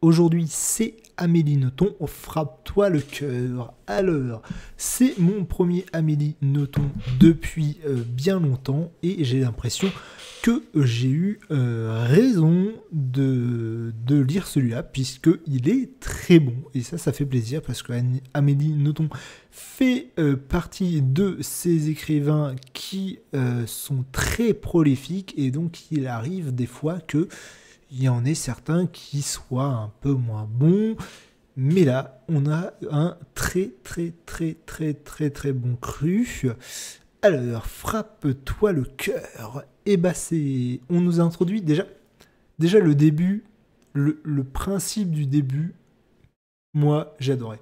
aujourd'hui c'est Amélie Nothomb, frappe-toi le cœur. Alors, c'est mon premier Amélie Nothomb depuis bien longtemps et j'ai l'impression que j'ai eu raison de lire celui-là puisqu'il est très bon. Et ça fait plaisir parce que Amélie Nothomb fait partie de ces écrivains qui sont très prolifiques et donc il arrive des fois que il y en ait certains qui soient un peu moins bons, mais là, on a un très bon cru. Alors, frappe-toi le cœur. Et bah on nous a introduit déjà le début, le principe du début, moi j'adorais.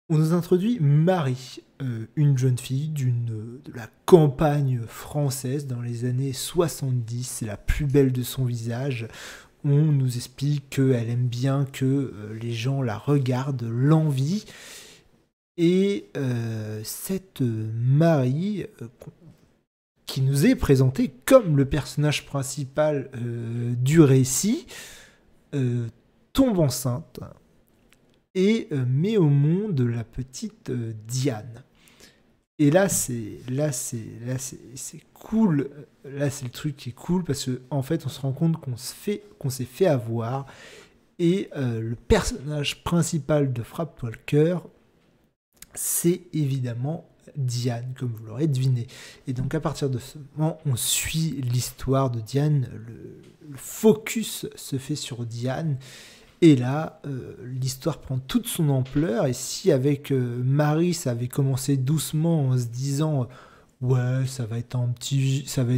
On nous introduit Marie, une jeune fille de la campagne française dans les années 70, c'est la plus belle de son visage. On nous explique qu'elle aime bien que les gens la regardent, l'envient. Et cette Marie, qui nous est présentée comme le personnage principal du récit, tombe enceinte et met au monde la petite Diane. Et là c'est cool. Là c'est le truc qui est cool parce que en fait on se rend compte qu'on s'est fait avoir et le personnage principal de Frappe-toi le cœur, c'est évidemment Diane, comme vous l'aurez deviné. Et donc à partir de ce moment, on suit l'histoire de Diane. Le focus se fait sur Diane. Et là, l'histoire prend toute son ampleur. Et si avec Marie, ça avait commencé doucement en se disant ouais, ça va être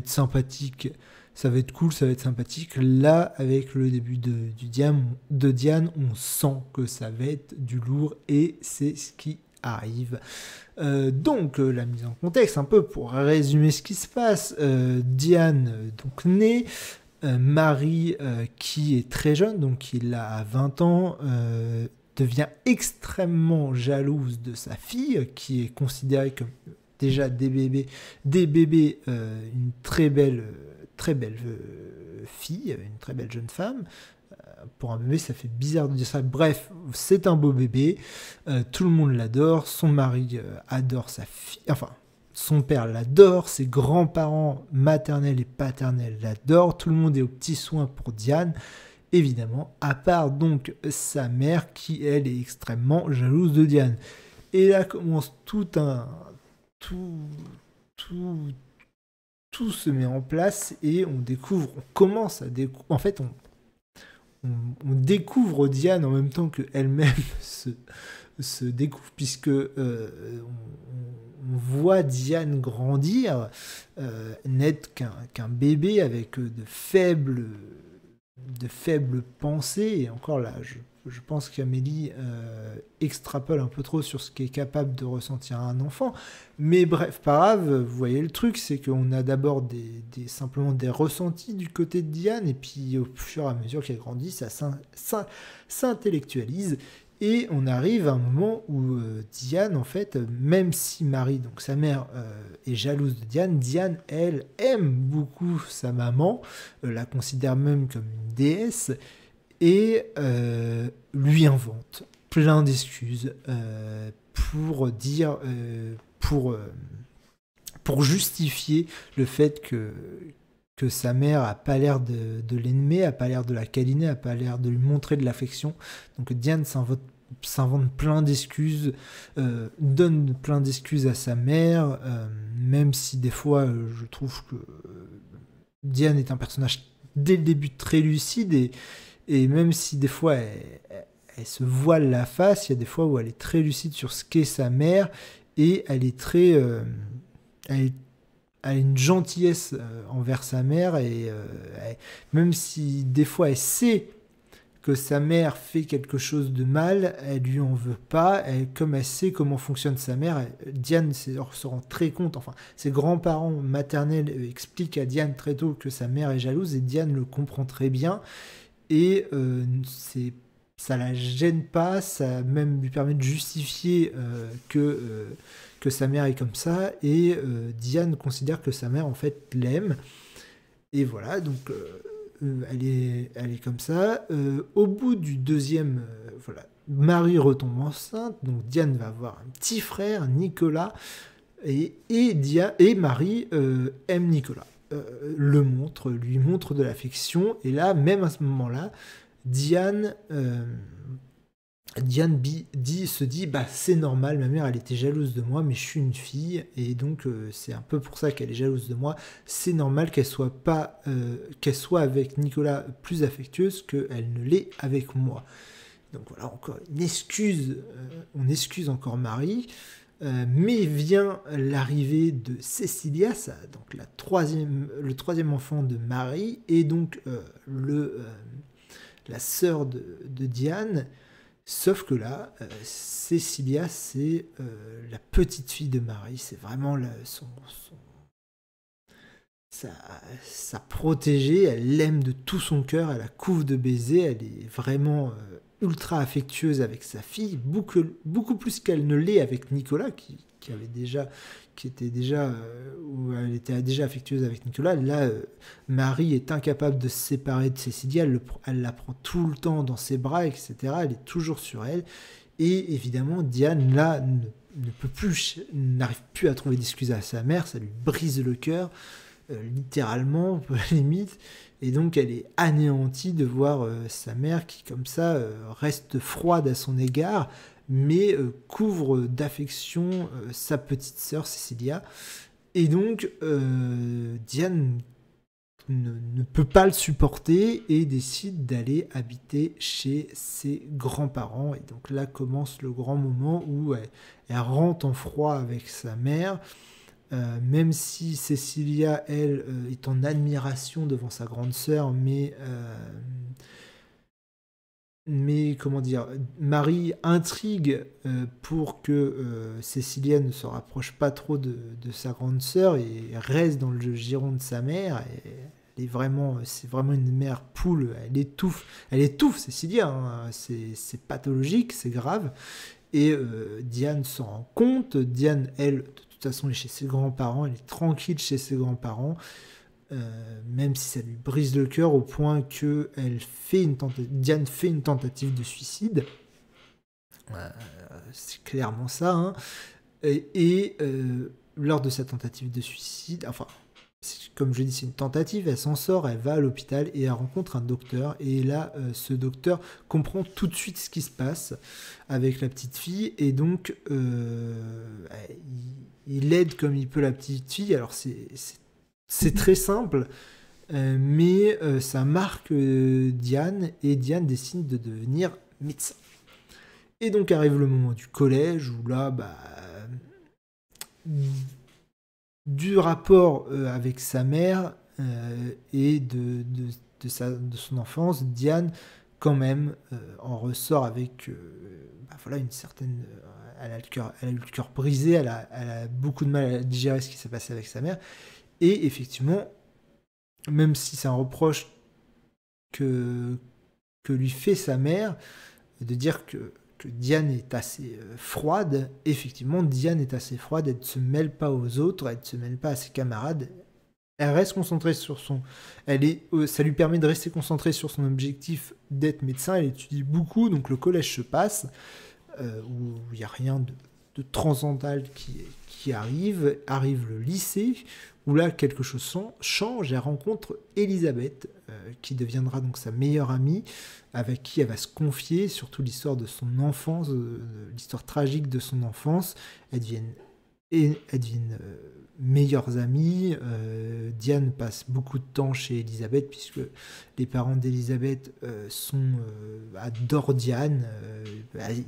sympathique, ça va être cool, ça va être sympathique. Là, avec le début de Diane, on sent que ça va être du lourd et c'est ce qui arrive. Donc, la mise en contexte, un peu pour résumer ce qui se passe. Diane, donc née. Marie, qui est très jeune, donc il a 20 ans, devient extrêmement jalouse de sa fille, qui est considérée comme déjà des bébés, une très belle fille, une très belle jeune femme. Pour un bébé, ça fait bizarre de dire ça. Bref, c'est un beau bébé. Tout le monde l'adore. Son mari adore sa fille. Enfin, son père l'adore. Ses grands-parents maternels et paternels l'adorent. Tout le monde est aux petits soins pour Diane, évidemment. À part donc sa mère qui, elle, est extrêmement jalouse de Diane. Et là commence tout se met en place et on commence à découvrir. En fait, on découvre Diane en même temps qu'elle-même se découvre, puisque on voit Diane grandir, n'être qu'un bébé avec de faibles pensées. Et encore là, je pense qu'Amélie extrapole un peu trop sur ce qu'est capable de ressentir un enfant. Mais bref, pas grave, vous voyez le truc, c'est qu'on a d'abord simplement des ressentis du côté de Diane, et puis au fur et à mesure qu'elle grandit, ça s'intellectualise. Et on arrive à un moment où Diane, en fait, même si Marie, donc sa mère, est jalouse de Diane, Diane, elle, aime beaucoup sa maman, la considère même comme une déesse, et lui invente plein d'excuses pour dire, pour justifier le fait que sa mère a pas l'air de l'aimer, a pas l'air de la câliner, a pas l'air de lui montrer de l'affection. Donc Diane s'invente plein d'excuses, donne plein d'excuses à sa mère, même si des fois je trouve que Diane est un personnage dès le début très lucide et même si des fois elle se voile la face, il y a des fois où elle est très lucide sur ce qu'est sa mère et elle est très... elle a une gentillesse envers sa mère et même si des fois elle sait que sa mère fait quelque chose de mal, elle lui en veut pas, comme elle sait comment fonctionne sa mère, Diane se rend très compte, enfin ses grands-parents maternels expliquent à Diane très tôt que sa mère est jalouse et Diane le comprend très bien et ça la gêne pas, ça même lui permet de justifier que sa mère est comme ça et Diane considère que sa mère en fait l'aime et voilà donc elle est comme ça. Au bout du deuxième, voilà, Marie retombe enceinte, donc Diane va avoir un petit frère, Nicolas, et Marie aime Nicolas, lui montre de l'affection, et là, même à ce moment-là, Diane, se dit, bah c'est normal, ma mère elle était jalouse de moi, mais je suis une fille, et donc c'est un peu pour ça qu'elle est jalouse de moi. C'est normal qu'elle soit avec Nicolas plus affectueuse qu'elle ne l'est avec moi. Donc voilà, encore une excuse, on excuse encore Marie. Mais vient l'arrivée de Cécilia, donc le troisième enfant de Marie, et donc la sœur de Diane. Sauf que là, Cécilia, c'est la petite fille de Marie. C'est vraiment sa protégée. Elle l'aime de tout son cœur. Elle la couvre de baisers. Elle est vraiment ultra affectueuse avec sa fille, beaucoup plus qu'elle ne l'est avec Nicolas, où elle était déjà affectueuse avec Nicolas. Là, Marie est incapable de se séparer de Cécilia, elle la prend tout le temps dans ses bras, etc. Elle est toujours sur elle. Et évidemment, Diane, là, n'arrive plus à trouver d'excuses à sa mère, ça lui brise le cœur, littéralement, à la limite. Et donc elle est anéantie de voir sa mère qui, comme ça, reste froide à son égard, mais couvre d'affection sa petite sœur Cécilia. Et donc Diane ne peut pas le supporter et décide d'aller habiter chez ses grands-parents. Et donc là commence le grand moment où elle rentre en froid avec sa mère. Même si Cécilia, elle, est en admiration devant sa grande sœur, mais comment dire, Marie intrigue pour que Cécilia ne se rapproche pas trop de sa grande sœur et reste dans le giron de sa mère. C'est vraiment une mère poule. Elle étouffe Cécilia. Hein. C'est pathologique, c'est grave. Et Diane s'en rend compte. Diane, elle, de toute façon, est chez ses grands-parents. Elle est tranquille chez ses grands-parents. Même si ça lui brise le cœur au point que Diane fait une tentative de suicide. C'est clairement ça. Hein. Et lors de sa tentative de suicide, enfin, comme je dis, c'est une tentative, elle s'en sort, elle va à l'hôpital et elle rencontre un docteur. Et là, ce docteur comprend tout de suite ce qui se passe avec la petite fille. Et donc, il aide comme il peut la petite fille. Alors, c'est très simple, mais ça marque Diane. Et Diane décide de devenir médecin. Et donc, arrive le moment du collège où là, du rapport avec sa mère et de son enfance, Diane, quand même, en ressort avec voilà, une certaine... elle a eu le cœur brisé, elle a beaucoup de mal à digérer ce qui s'est passé avec sa mère. Et effectivement, même si c'est un reproche que lui fait sa mère, de dire que Diane est assez froide, effectivement, Diane est assez froide, elle ne se mêle pas aux autres, elle ne se mêle pas à ses camarades, elle reste concentrée sur ça lui permet de rester concentrée sur son objectif d'être médecin, elle étudie beaucoup, donc le collège se passe, où il n'y a rien de transcendantal qui arrive le lycée, où là quelque chose change, elle rencontre Elisabeth, qui deviendra donc sa meilleure amie, avec qui elle va se confier, surtout l'histoire de son enfance, l'histoire tragique de son enfance. Elles deviennent meilleures amies. Diane passe beaucoup de temps chez Elisabeth, puisque les parents d'Elisabeth adorent Diane.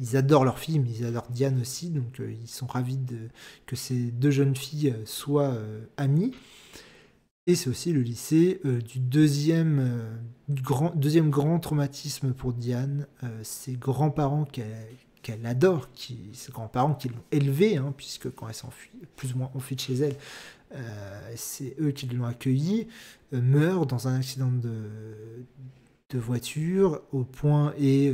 Ils adorent leur fille, mais ils adorent Diane aussi, donc ils sont ravis que ces deux jeunes filles soient amies. Et c'est aussi le lycée du deuxième grand traumatisme pour Diane, ses grands-parents qu'elle adore, ses grands-parents qui l'ont élevée, hein, puisque quand elle s'enfuit, plus ou moins enfuie de chez elle, c'est eux qui l'ont accueillie, meurent dans un accident de voiture, au point, et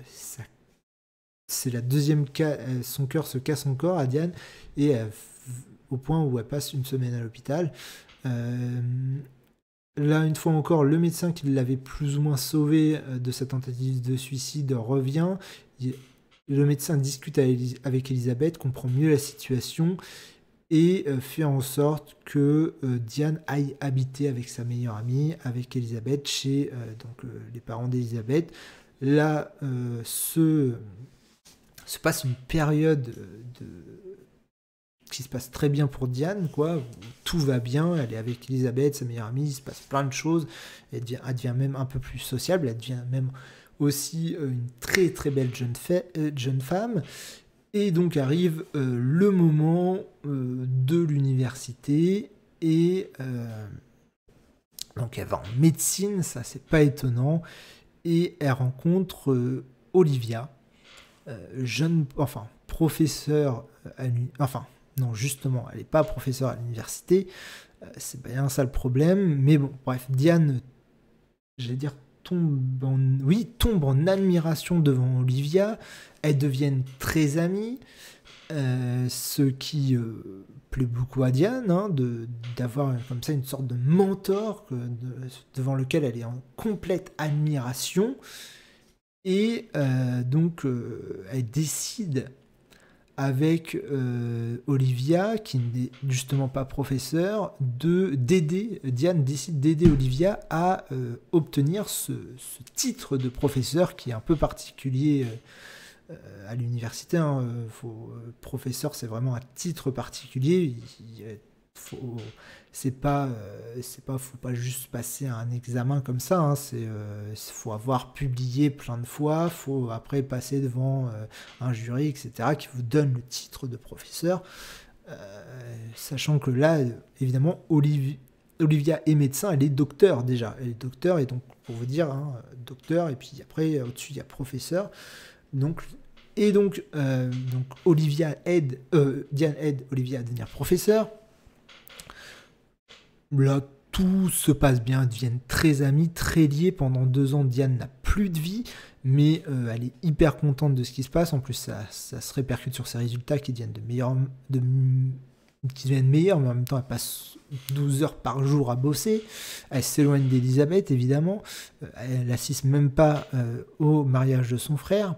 c'est la deuxième cas, son cœur se casse encore à Diane, et au point où elle passe une semaine à l'hôpital. Là, une fois encore, le médecin qui l'avait plus ou moins sauvé de sa tentative de suicide revient. Le médecin discute avec Elisabeth, comprend mieux la situation et fait en sorte que Diane aille habiter avec sa meilleure amie, avec Elisabeth, chez les parents d'Elisabeth. Là, se passe une période qui se passe très bien pour Diane, quoi. Tout va bien, elle est avec Elisabeth, sa meilleure amie, il se passe plein de choses, elle devient même un peu plus sociable, elle devient même aussi une très très belle jeune femme. Et donc arrive le moment de l'université, et donc elle va en médecine, ça c'est pas étonnant, et elle rencontre Olivia, professeure non, justement, elle n'est pas professeure à l'université, c'est bien ça le problème, mais bon, bref, Diane, j'allais dire, tombe en admiration devant Olivia, elles deviennent très amies, ce qui plaît beaucoup à Diane, hein, d'avoir comme ça une sorte de mentor devant lequel elle est en complète admiration, et elle décide avec Olivia, qui n'est justement pas professeur, Diane décide d'aider Olivia à obtenir ce titre de professeur qui est un peu particulier à l'université. Hein. Professeur, c'est vraiment un titre particulier. Faut pas juste passer un examen comme ça, hein. Faut avoir publié plein de fois, faut après passer devant un jury, etc., qui vous donne le titre de professeur, sachant que là, évidemment, Olivia est médecin, elle est docteur déjà, et donc pour vous dire, hein, docteur, et puis après au-dessus il y a professeur, donc Diane aide Olivia à devenir professeur. Là, tout se passe bien, elles deviennent très amies, très liées. Pendant 2 ans, Diane n'a plus de vie, mais elle est hyper contente de ce qui se passe. En plus, ça se répercute sur ses résultats qui deviennent meilleurs, mais en même temps, elle passe 12 heures par jour à bosser. Elle s'éloigne d'Elisabeth, évidemment. Elle n'assiste même pas au mariage de son frère,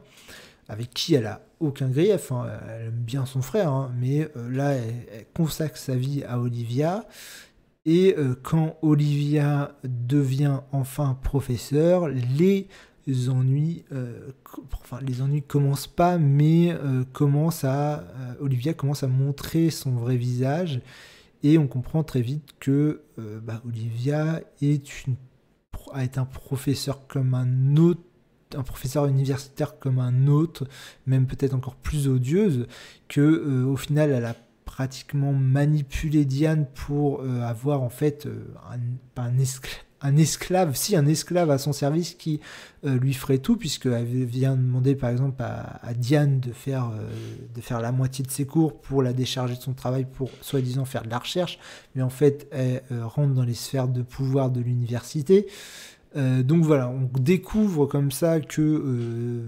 avec qui elle a aucun grief. Hein. Elle aime bien son frère, hein, mais là, elle consacre sa vie à Olivia. Et quand Olivia devient enfin professeur, les ennuis commencent pas, mais Olivia commence à montrer son vrai visage, et on comprend très vite que Olivia est un professeur comme un autre, un professeur universitaire comme un autre, même peut-être encore plus odieuse, que au final elle a pratiquement manipulé Diane pour avoir en fait un esclave à son service qui lui ferait tout, puisqu'elle vient demander par exemple à Diane de faire la moitié de ses cours pour la décharger de son travail pour soi-disant faire de la recherche, mais en fait elle rentre dans les sphères de pouvoir de l'université. Donc voilà, on découvre comme ça que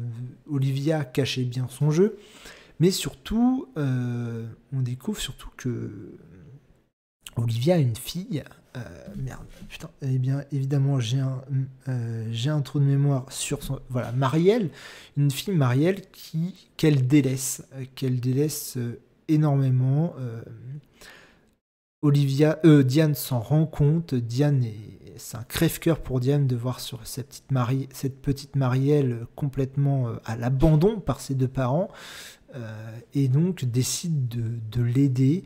Olivia cachait bien son jeu. Mais surtout, on découvre surtout que Olivia a une fille. Eh bien, évidemment, j'ai un trou de mémoire sur son. Voilà, Marielle, une fille Marielle qu'elle délaisse énormément. Diane s'en rend compte. C'est un crève-cœur pour Diane de voir sur cette petite Marielle complètement à l'abandon par ses 2 parents. Et donc décide de l'aider,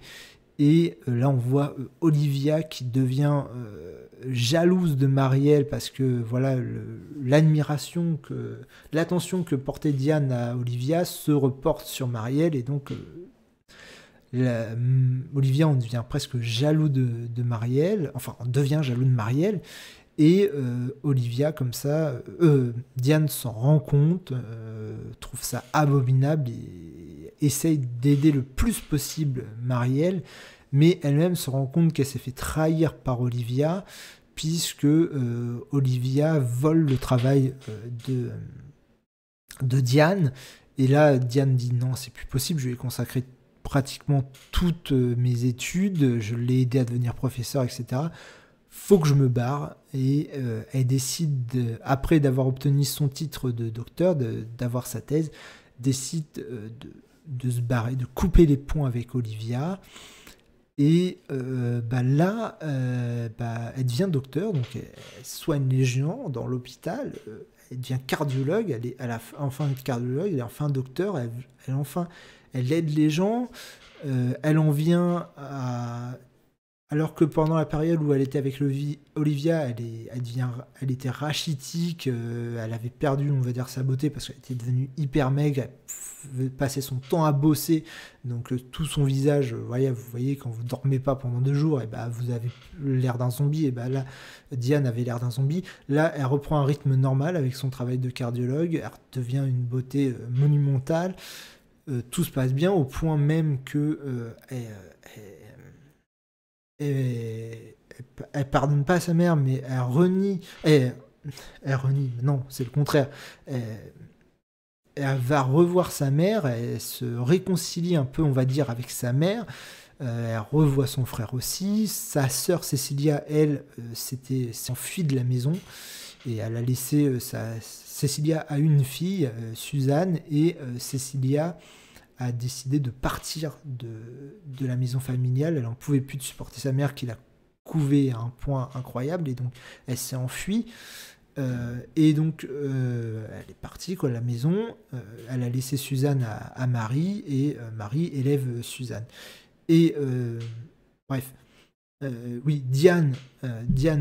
et là on voit Olivia qui devient jalouse de Marielle, parce que voilà, l'attention que portait Diane à Olivia se reporte sur Marielle, et donc Olivia on devient presque jaloux de Marielle, enfin on devient jaloux de Marielle. Et Olivia, comme ça, Diane s'en rend compte, trouve ça abominable et essaye d'aider le plus possible Marielle, mais elle-même se rend compte qu'elle s'est fait trahir par Olivia, puisque Olivia vole le travail de Diane. Et là, Diane dit non, c'est plus possible, je vais consacrer pratiquement toutes mes études, je l'ai aidé à devenir professeur, etc. faut que je me barre. Et elle décide, après d'avoir obtenu son titre de docteur, d'avoir sa thèse, décide de se barrer, de couper les ponts avec Olivia. Et là, elle devient docteur, donc elle soigne les gens dans l'hôpital. Elle devient cardiologue, elle a enfin cardiologue, elle est enfin docteur, elle aide les gens. Elle en vient à... Alors que pendant la période où elle était avec Olivia, elle était rachitique, elle avait perdu, on va dire, sa beauté parce qu'elle était devenue hyper maigre, elle passait son temps à bosser, donc tout son visage, vous voyez, quand vous dormez pas pendant 2 jours, et vous avez l'air d'un zombie, et là, Diane avait l'air d'un zombie. Là, elle reprend un rythme normal avec son travail de cardiologue, elle devient une beauté monumentale, tout se passe bien au point même que elle pardonne pas à sa mère, mais elle renie. Elle renie, non, c'est le contraire. Elle va revoir sa mère, elle se réconcilie un peu, on va dire, avec sa mère. Elle revoit son frère aussi. Sa sœur Cécilia, elle, s'enfuit de la maison. Et elle a laissé Cécilia a une fille, Suzanne, et Cécilia a décidé de partir de la maison familiale. Elle n'en pouvait plus de supporter sa mère qui l'a couvée à un point incroyable, et donc elle s'est enfuie. Et donc elle est partie de la maison. Elle a laissé Suzanne à Marie, et Marie élève Suzanne. Et bref, oui, Diane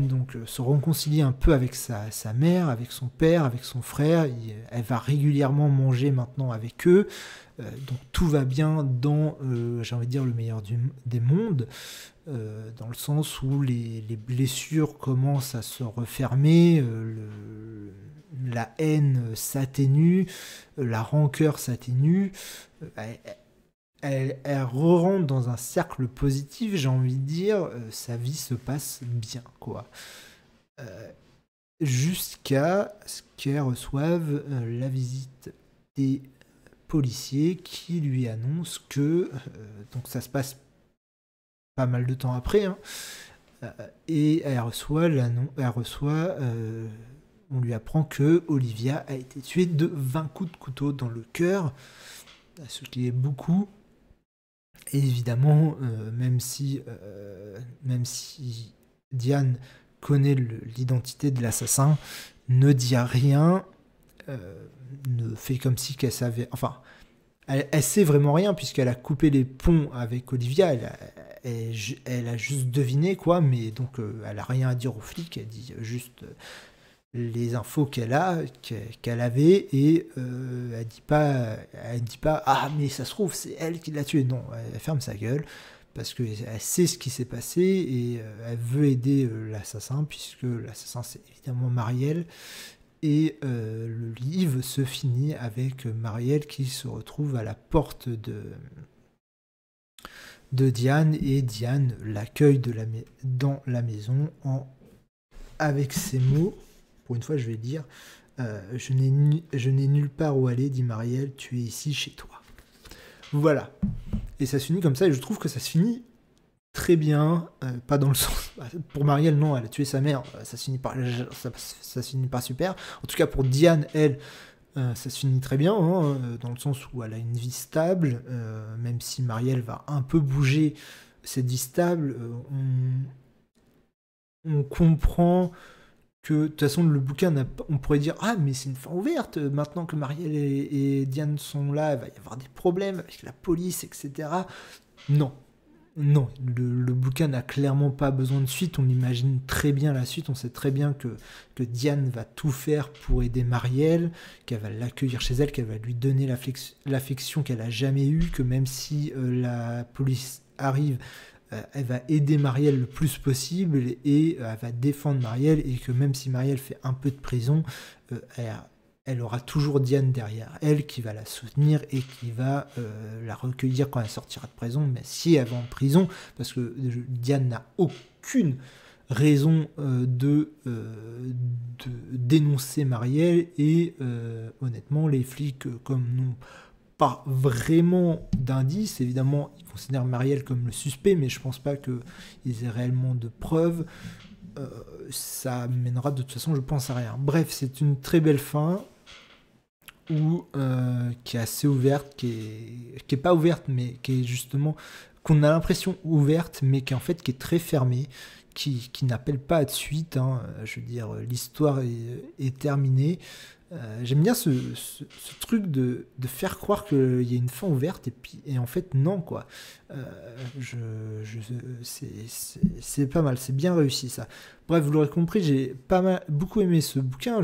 donc se réconcilie un peu avec sa mère, avec son père, avec son frère. Elle va régulièrement manger maintenant avec eux. Donc tout va bien dans, j'ai envie de dire, le meilleur des mondes, dans le sens où les blessures commencent à se refermer, la haine s'atténue, la rancœur s'atténue. Elle re-rentre dans un cercle positif, j'ai envie de dire, sa vie se passe bien, quoi. Jusqu'à ce qu'elle reçoive la visite des policiers qui lui annoncent que, donc ça se passe pas mal de temps après, hein, et elle reçoit, on lui apprend que Olivia a été tuée de 20 coups de couteau dans le cœur, ce qui est beaucoup. Et évidemment, même si Diane connaît l'identité de l'assassin, ne dit rien, ne fait comme si qu'elle savait... Enfin, elle sait vraiment rien, puisqu'elle a coupé les ponts avec Olivia, elle a juste deviné, quoi, mais donc elle a rien à dire aux flics, elle dit juste... les infos qu'elle avait, et elle dit pas ah mais ça se trouve c'est elle qui l'a tué. Non, elle ferme sa gueule parce que elle sait ce qui s'est passé, et elle veut aider l'assassin, puisque l'assassin c'est évidemment Marielle. Et le livre se finit avec Marielle qui se retrouve à la porte de Diane, et Diane l'accueille dans la maison avec ces mots. Pour une fois, je vais dire, je n'ai nulle part où aller, dit Marielle, tu es ici chez toi. Voilà. Et ça se finit comme ça, et je trouve que ça se finit très bien, pas dans le sens... Pour Marielle, non, elle a tué sa mère, ça se finit pas super. En tout cas, pour Diane, elle, ça se finit très bien, hein, dans le sens où elle a une vie stable, même si Marielle va un peu bouger cette vie stable, on comprend... que de toute façon le bouquin, on pourrait dire ah mais c'est une fin ouverte, maintenant que Marielle et Diane sont là, il va y avoir des problèmes avec la police, etc. Non, le bouquin n'a clairement pas besoin de suite, on imagine très bien la suite, on sait très bien que Diane va tout faire pour aider Marielle, qu'elle va l'accueillir chez elle, qu'elle va lui donner l'affection qu'elle a jamais eue, que même si la police arrive, elle va aider Marielle le plus possible, et elle va défendre Marielle, et que même si Marielle fait un peu de prison, elle aura toujours Diane derrière elle qui va la soutenir et qui va la recueillir quand elle sortira de prison, mais si elle va en prison, parce que Diane n'a aucune raison de dénoncer Marielle, et honnêtement les flics, comme n'ont pas vraiment d'indices, évidemment ils considèrent Marielle comme le suspect, mais je pense pas qu'ils aient réellement de preuves, ça mènera de toute façon, je pense, à rien. Bref, c'est une très belle fin qui est assez ouverte, qui est pas ouverte, mais qui est justement qu'on a l'impression ouverte, mais qui en fait qui est très fermée, qui n'appelle pas à de suite. Hein. Je veux dire, l'histoire est terminée. J'aime bien ce truc de faire croire qu'il y a une fin ouverte et en fait non quoi. Euh, je, c'est pas mal, c'est bien réussi ça. Bref, vous l'aurez compris, j'ai beaucoup aimé ce bouquin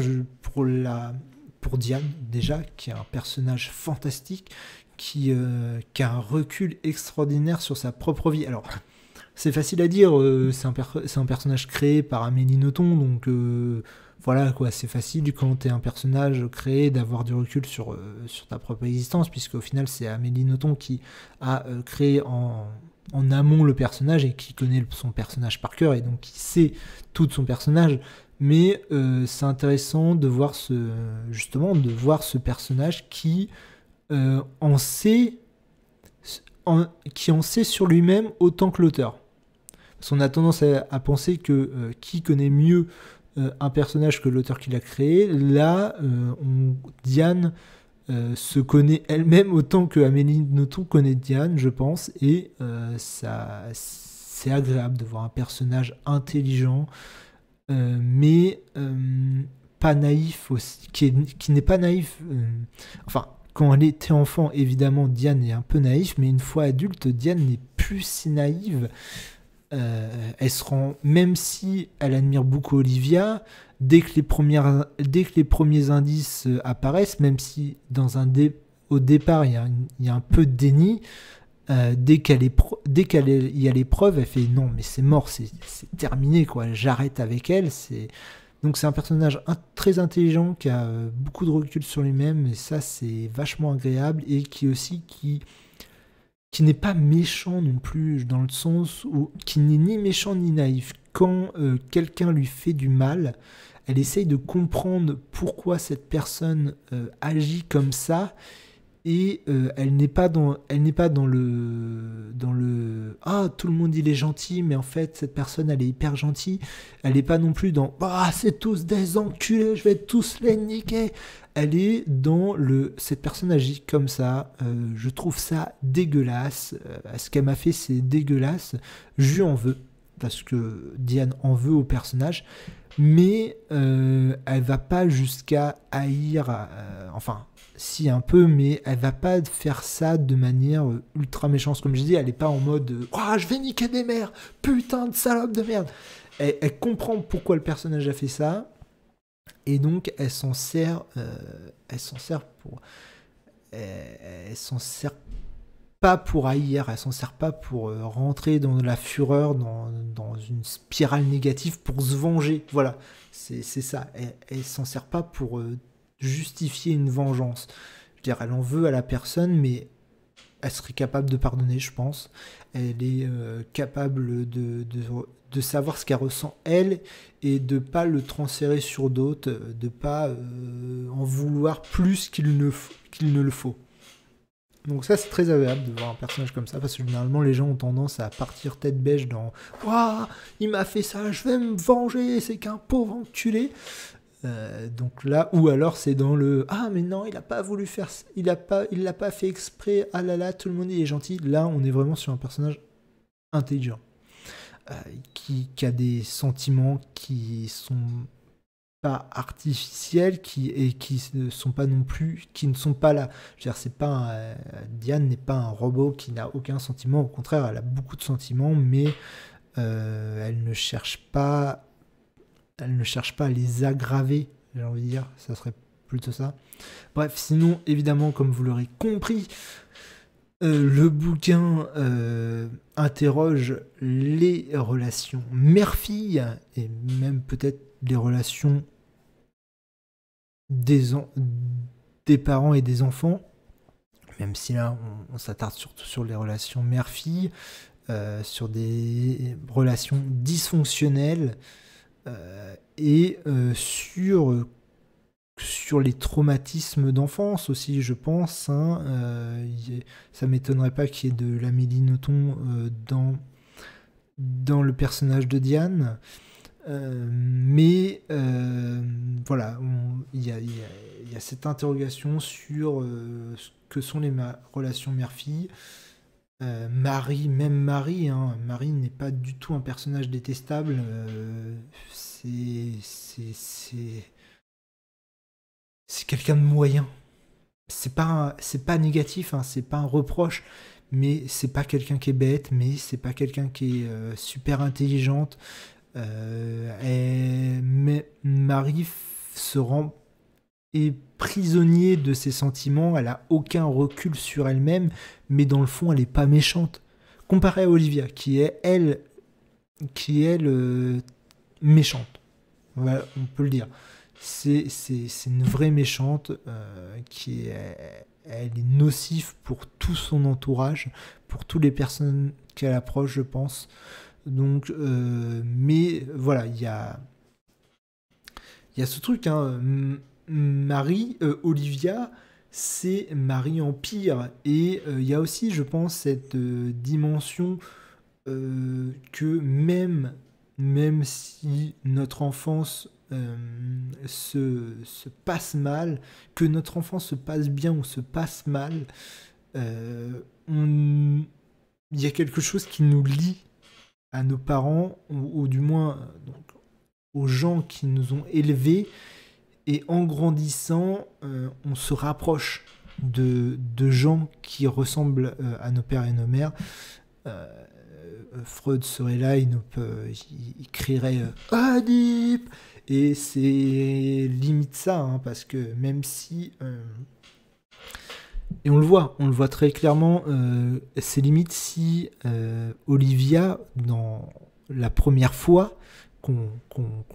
pour Diane déjà, qui est un personnage fantastique, qui a un recul extraordinaire sur sa propre vie. Alors c'est facile à dire, c'est un personnage créé par Amélie Nothomb, donc voilà quoi, c'est facile quand t'es un personnage créé d'avoir du recul sur ta propre existence, puisqu'au final c'est Amélie Nothomb qui a créé en amont le personnage et qui connaît son personnage par cœur et donc qui sait tout de son personnage. Mais c'est intéressant de voir ce personnage qui en sait qui en sait sur lui-même autant que l'auteur. Parce qu'on a tendance à penser que qui connaît mieux un personnage que l'auteur qui l'a créé. Là, Diane se connaît elle-même autant que Amélie Nothomb connaît Diane, je pense, et c'est agréable de voir un personnage intelligent, mais pas naïf aussi, qui n'est pas naïf. Enfin, quand elle était enfant, évidemment, Diane est un peu naïve, mais une fois adulte, Diane n'est plus si naïve. Elle se rend, même si elle admire beaucoup Olivia, dès que les premiers indices apparaissent, même si au départ il y a un peu de déni, dès qu'il y a l'épreuve, elle fait non mais c'est mort, c'est terminé quoi, j'arrête avec elle. Donc c'est un personnage très intelligent qui a beaucoup de recul sur lui-même et ça c'est vachement agréable et qui n'est pas méchant non plus, dans le sens où qui n'est ni méchant ni naïf. Quand quelqu'un lui fait du mal, elle essaye de comprendre pourquoi cette personne agit comme ça, et elle n'est pas dans le ah tout le monde il est gentil, mais en fait cette personne elle est hyper gentille. Elle n'est pas non plus dans ah c'est tous des enculés, je vais tous les niquer. Elle est dans cette personne agit comme ça. Je trouve ça dégueulasse. Ce qu'elle m'a fait c'est dégueulasse. Je lui en veux parce que Diane en veut au personnage, mais elle va pas jusqu'à haïr. Enfin, si un peu, mais elle va pas faire ça de manière ultra méchante. Comme je dis, elle est pas en mode je vais niquer des mères, putain de salope de merde. Elle comprend pourquoi le personnage a fait ça, et donc elle s'en sert pas pour haïr, elle s'en sert pas pour rentrer dans la fureur, dans une spirale négative pour se venger. Voilà, c'est ça. Elle s'en sert pas pour justifier une vengeance. Je veux dire, elle en veut à la personne, mais elle serait capable de pardonner, je pense. Elle est capable de savoir ce qu'elle ressent, elle, et de pas le transférer sur d'autres, de pas en vouloir plus qu'il ne le faut. Donc ça c'est très agréable de voir un personnage comme ça, parce que généralement les gens ont tendance à partir tête bêche dans « Waouh, il m'a fait ça, je vais me venger, c'est qu'un pauvre enculé !» Donc là, ou alors c'est dans le « Ah mais non, il a pas voulu faire ça, il l'a pas fait exprès, ah là là, tout le monde il est gentil !» Là on est vraiment sur un personnage intelligent, qui a des sentiments qui sont pas artificiels, qui ne sont pas non plus, qui ne sont pas là. Je veux dire, c'est pas Diane n'est pas un robot qui n'a aucun sentiment, au contraire, elle a beaucoup de sentiments, mais elle ne cherche pas à les aggraver, j'ai envie de dire, ça serait plutôt ça. Bref, sinon, évidemment, comme vous l'aurez compris, le bouquin interroge les relations mère-fille, et même peut-être les relations des parents et des enfants, même si là on s'attarde surtout sur les relations mère-fille, sur des relations dysfonctionnelles, et sur les traumatismes d'enfance aussi, je pense. Ça m'étonnerait pas qu'il y ait de l'Amélie Nothomb dans le personnage de Diane. Mais voilà, il y a cette interrogation sur ce que sont les relations mère-fille. Marie, hein, Marie n'est pas du tout un personnage détestable. C'est quelqu'un de moyen. C'est pas négatif, hein, c'est pas un reproche, mais c'est pas quelqu'un qui est bête, mais c'est pas quelqu'un qui est super intelligente. Mais Marie se rend est prisonnier de ses sentiments, elle a aucun recul sur elle-même, mais dans le fond, elle est pas méchante. Comparé à Olivia, qui est elle, méchante. Voilà, on peut le dire. C'est une vraie méchante elle est nocive pour tout son entourage, pour toutes les personnes qu'elle approche, je pense. Donc, mais voilà, il y a ce truc, hein, Olivia, c'est Marie en pire. Et il y a aussi, je pense, cette dimension que même si notre enfance se passe mal, que notre enfance se passe bien ou se passe mal, il y a quelque chose qui nous lie à nos parents, ou du moins donc, aux gens qui nous ont élevés, et en grandissant, on se rapproche de gens qui ressemblent à nos pères et nos mères. Freud serait là, il crierait Oedipe, et c'est limite ça, hein, parce que même si et on le voit très clairement, c'est limite si Olivia, dans la première fois qu'on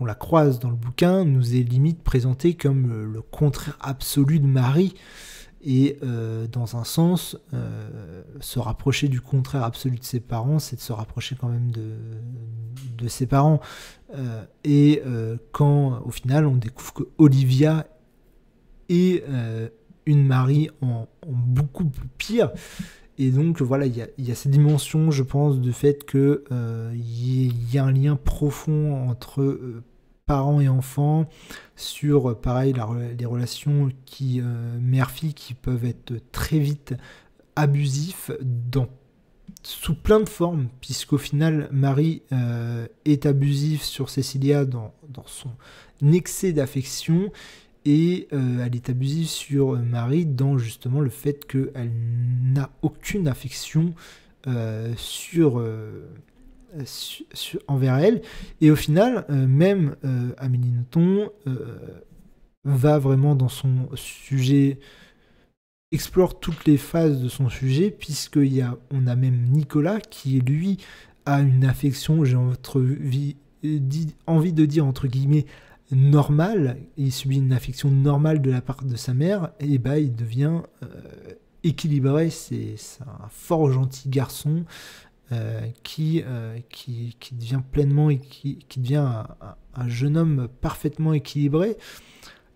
la croise dans le bouquin, nous est limite présentée comme le contraire absolu de Marie. Et dans un sens, se rapprocher du contraire absolu de ses parents, c'est de se rapprocher quand même de ses parents. Quand au final on découvre que Olivia est une Marie en beaucoup plus pire. Et donc voilà, il y a cette dimension, je pense, du fait que y a un lien profond entre parents et enfants, sur pareil les relations mère-fille qui peuvent être très vite abusifs sous plein de formes, puisqu'au final Marie est abusive sur Cecilia dans son excès d'affection, et elle est abusive sur Marie dans justement le fait qu'elle n'a aucune affection envers elle. Et au final, même Amélie Nothomb va vraiment dans son sujet, explore toutes les phases de son sujet, puisqu'on a même Nicolas qui, lui, a une affection, j'ai envie de dire entre guillemets, normale. Il subit une affection normale de la part de sa mère, et bah il devient équilibré. C'est un fort gentil garçon qui devient pleinement et qui devient un jeune homme parfaitement équilibré.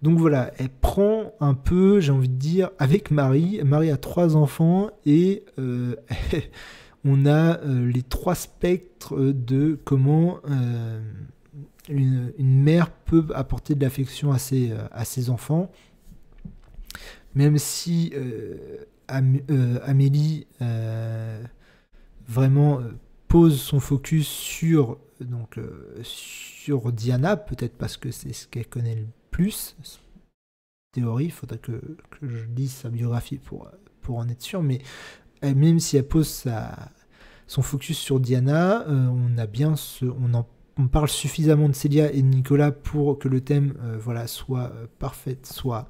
Donc voilà, elle prend un peu, j'ai envie de dire, avec Marie. Marie a 3 enfants, et on a les 3 spectres de comment une mère peut apporter de l'affection à ses enfants. Même si Amélie vraiment pose son focus sur Diana, peut-être parce que c'est ce qu'elle connaît le plus. Théorie, il faudrait que je lise sa biographie pour en être sûr, mais même si elle pose son focus sur Diana, on parle suffisamment de Célia et de Nicolas pour que le thème soit parfait, soit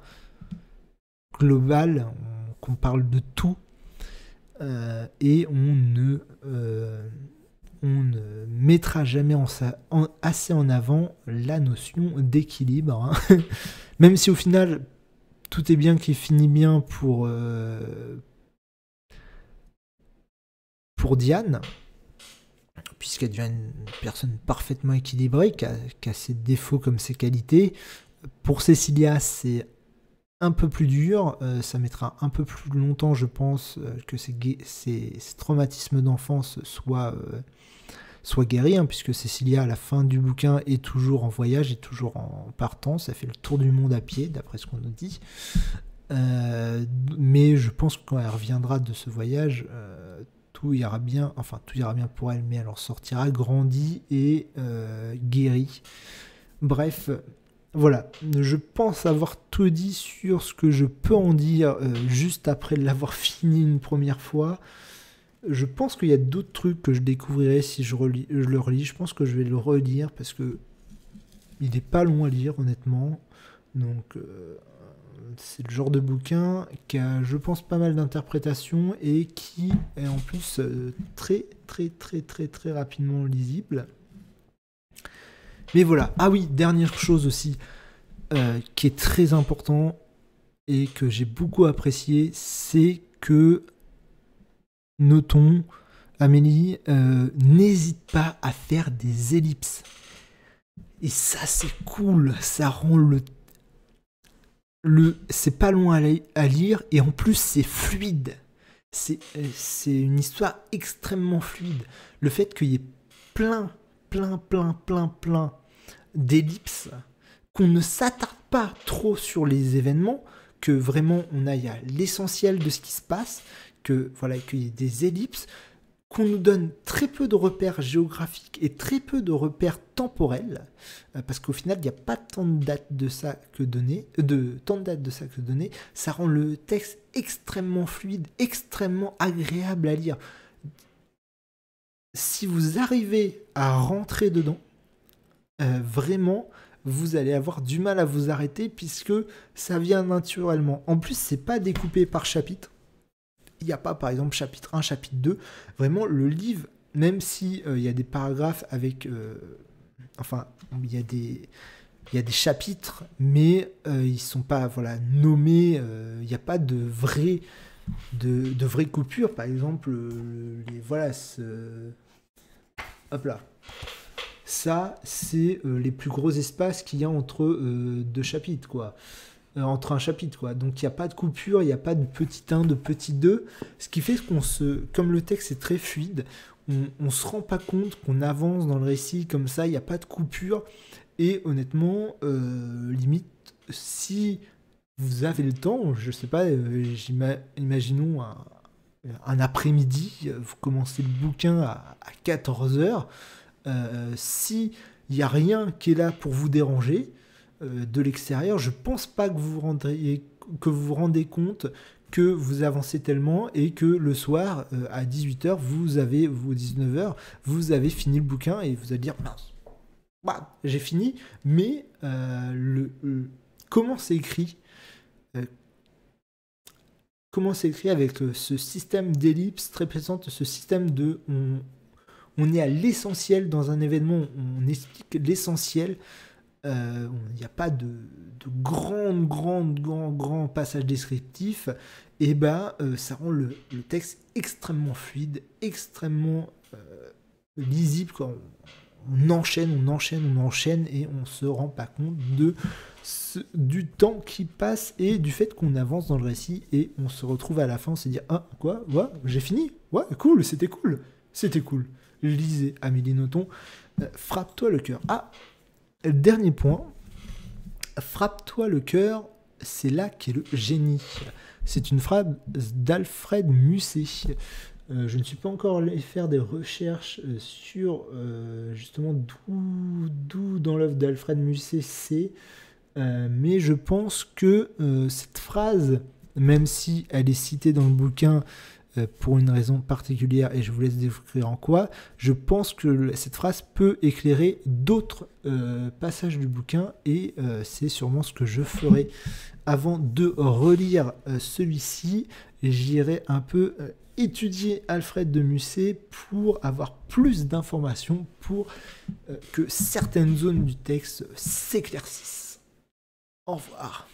global, qu'on parle de tout, et on ne mettra jamais assez en avant la notion d'équilibre, hein. Même si au final tout est bien qui finit bien pour Diane, puisqu'elle devient une personne parfaitement équilibrée, qui a ses défauts comme ses qualités. Pour Cecilia, c'est un peu plus dur, ça mettra un peu plus longtemps, je pense, que ces traumatismes d'enfance soient soit guérie, hein, puisque Cécilia, à la fin du bouquin, est toujours en voyage, est toujours en partance, elle fait le tour du monde à pied, d'après ce qu'on nous dit. Mais je pense que quand elle reviendra de ce voyage, tout ira bien pour elle, mais elle en sortira grandie et guérie. Bref, voilà, je pense avoir tout dit sur ce que je peux en dire juste après l'avoir fini une première fois. Je pense qu'il y a d'autres trucs que je découvrirai si je le relis. Je pense que je vais le relire parce que il n'est pas long à lire, honnêtement. Donc, c'est le genre de bouquin qui a, je pense, pas mal d'interprétations et qui est en plus très rapidement lisible. Mais voilà. Ah oui, dernière chose aussi qui est très important et que j'ai beaucoup apprécié, c'est que, notons, Amélie n'hésite pas à faire des ellipses. Et ça, c'est cool. Ça rend c'est pas loin à lire et en plus c'est fluide. C'est une histoire extrêmement fluide. Le fait qu'il y ait plein d'ellipses, qu'on ne s'attarde pas trop sur les événements, que vraiment on aille à l'essentiel de ce qui se passe, que voilà, qu'il y ait des ellipses, qu'on nous donne très peu de repères géographiques et très peu de repères temporels, parce qu'au final, il n'y a pas tant de dates de ça que données, ça rend le texte extrêmement fluide, extrêmement agréable à lire. Si vous arrivez à rentrer dedans, vraiment, vous allez avoir du mal à vous arrêter, puisque ça vient naturellement. En plus, c'est pas découpé par chapitre. Il n'y a pas, par exemple, chapitre 1, chapitre 2. Vraiment, le livre, même si il y a des paragraphes avec... il y a des chapitres, mais ils ne sont pas nommés. Il n'y a pas de vraies coupures. Par exemple, hop là. Ça, c'est les plus gros espaces qu'il y a entre deux chapitres, quoi. Entre un chapitre, quoi. Donc il n'y a pas de coupure, il n'y a pas de petit 1, de petit 2, ce qui fait comme le texte est très fluide, on se rend pas compte qu'on avance dans le récit comme ça, il n'y a pas de coupure, et honnêtement, limite, si vous avez le temps, je sais pas, imaginons un après-midi, vous commencez le bouquin à 14h, si il n'y a rien qui est là pour vous déranger, de l'extérieur, je pense pas que vous vous rendez compte que vous avancez tellement et que le soir, à 18h, vous avez 19h, vous avez fini le bouquin et vous allez dire mince, bah, j'ai fini, mais comment c'est écrit avec ce système d'ellipse très présente, ce système de on est à l'essentiel dans un événement, on explique l'essentiel. Il n'y a pas de grands passages descriptifs, et ça rend le texte extrêmement fluide, extrêmement lisible, quoi. On enchaîne, et on se rend pas compte du temps qui passe et du fait qu'on avance dans le récit, et on se retrouve à la fin, on se dit ah quoi, ouais, j'ai fini, ouais, cool, c'était cool. Lisez Amélie Nothomb, Frappe-toi le cœur. Ah, dernier point, Frappe-toi le cœur, c'est là qu'est le génie. C'est une phrase d'Alfred Musset. Je ne suis pas encore allé faire des recherches sur justement d'où dans l'œuvre d'Alfred Musset c'est, mais je pense que cette phrase, même si elle est citée dans le bouquin pour une raison particulière, et je vous laisse découvrir en quoi, je pense que cette phrase peut éclairer d'autres passages du bouquin, et c'est sûrement ce que je ferai avant de relire celui-ci. J'irai un peu étudier Alfred de Musset pour avoir plus d'informations, pour que certaines zones du texte s'éclaircissent. Au revoir.